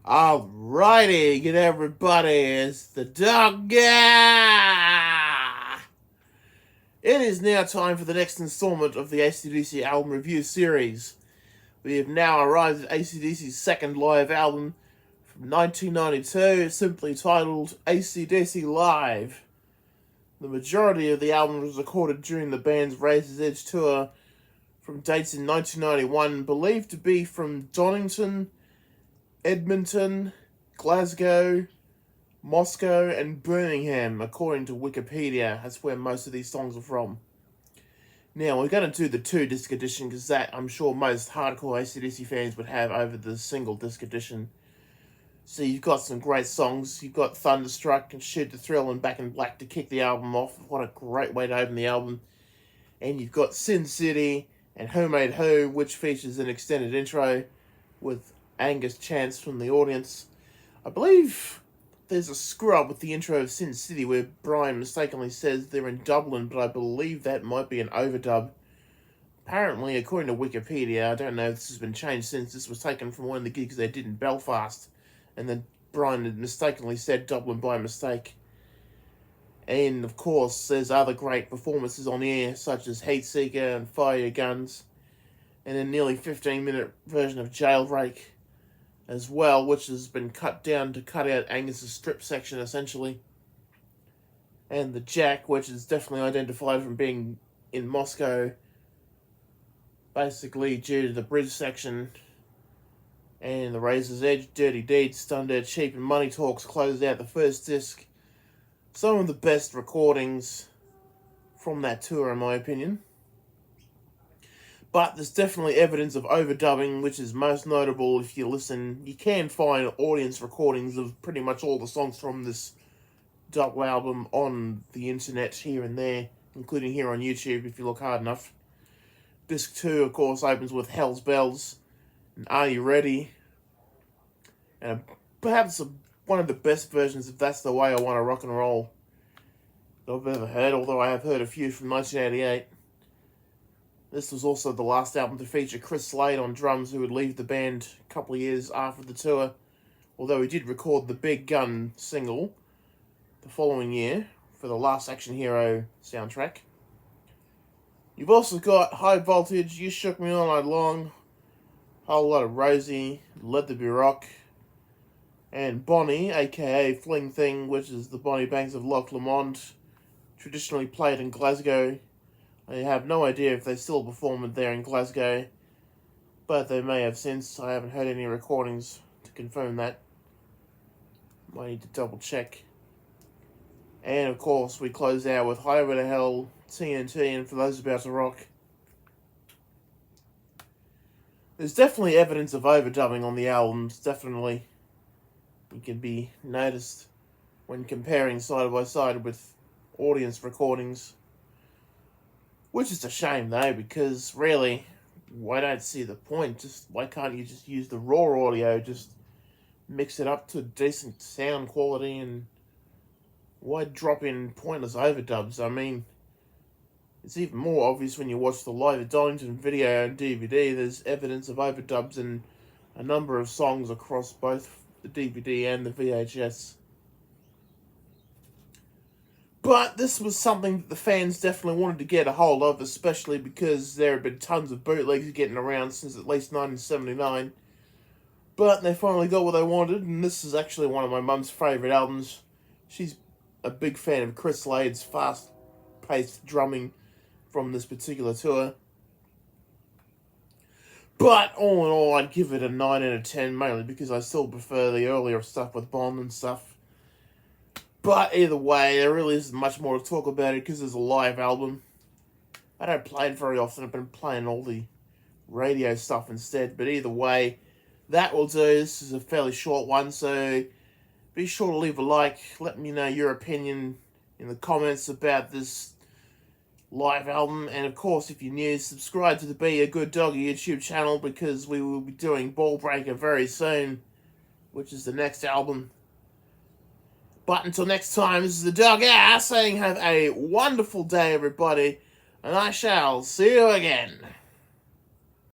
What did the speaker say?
Alrighty, good everybody, it's the Doga! It is now time for the next installment of the AC/DC album review series. We have now arrived at AC/DC's second live album from 1992, simply titled AC/DC Live. The majority of the album was recorded during the band's Razor's Edge tour from dates in 1991, believed to be from Donington, Edmonton, Glasgow, Moscow, and Birmingham, according to Wikipedia. That's where most of these songs are from. Now, we're going to do the 2-disc edition, because that, I'm sure, most hardcore AC/DC fans would have over the single-disc edition. So you've got some great songs. You've got Thunderstruck and Shoot the Thrill and Back in Black to kick the album off. What a great way to open the album. And you've got Sin City and Who Made Who, which features an extended intro with Angus chants from the audience. I believe there's a screw-up with the intro of Sin City where Brian mistakenly says they're in Dublin, but I believe that might be an overdub. Apparently, according to Wikipedia, I don't know if this has been changed since, this was taken from one of the gigs they did in Belfast, and then Brian had mistakenly said Dublin by mistake. And, of course, there's other great performances on air, such as Heatseeker and Fire Your Guns, and a nearly 15-minute version of Jailbreak as well, which has been cut down to cut out Angus's strip section, essentially. And the Jack, which is definitely identified from being in Moscow, basically due to the bridge section. And the Razor's Edge, Dirty Deeds, Thunder, Cheap, and Money Talks closed out the first disc. Some of the best recordings from that tour, in my opinion. But there's definitely evidence of overdubbing, which is most notable if you listen. You can find audience recordings of pretty much all the songs from this double album on the internet here and there, including here on YouTube if you look hard enough. Disc 2, of course, opens with Hell's Bells and Are You Ready? And perhaps one of the best versions of That's the Way I Want to Rock and Roll that I've ever heard, although I have heard a few from 1988. This was also the last album to feature Chris Slade on drums, who would leave the band a couple of years after the tour, although he did record the Big Gun single the following year for the Last Action Hero soundtrack. You've also got High Voltage, You Shook Me All Night Long, Whole Lot of Rosie, Let There Be Rock, and Bonnie, aka Fling Thing, which is the Bonnie Banks of Loch Lomond, traditionally played in Glasgow. I have no idea if they still perform it there in Glasgow, but they may have since. I haven't heard any recordings to confirm that. Might need to double check. And of course, we close out with Highway to Hell, TNT, and For Those About to Rock. There's definitely evidence of overdubbing on the albums, definitely. It can be noticed when comparing side by side with audience recordings. Which is a shame, though, because really, I don't see the point. Why can't you just use the raw audio, just mix it up to decent sound quality, and why drop in pointless overdubs? I mean, it's even more obvious when you watch the Live at Donington video and DVD. There's evidence of overdubs in a number of songs across both the DVD and the VHS. But this was something that the fans definitely wanted to get a hold of, especially because there have been tons of bootlegs getting around since at least 1979. But they finally got what they wanted, and this is actually one of my mum's favourite albums. She's a big fan of Chris Slade's fast-paced drumming from this particular tour. But all in all, I'd give it a 9 out of 10, mainly because I still prefer the earlier stuff with Bond and stuff. But either way, there really isn't much more to talk about it because it's a live album. I don't play it very often. I've been playing all the radio stuff instead. But either way, that will do. This is a fairly short one, so be sure to leave a like. Let me know your opinion in the comments about this live album. And of course, if you're new, subscribe to the Be a Good Dog YouTube channel, because we will be doing Ball Breaker very soon, which is the next album. But until next time, this is the Dog saying have a wonderful day, everybody, and I shall see you again.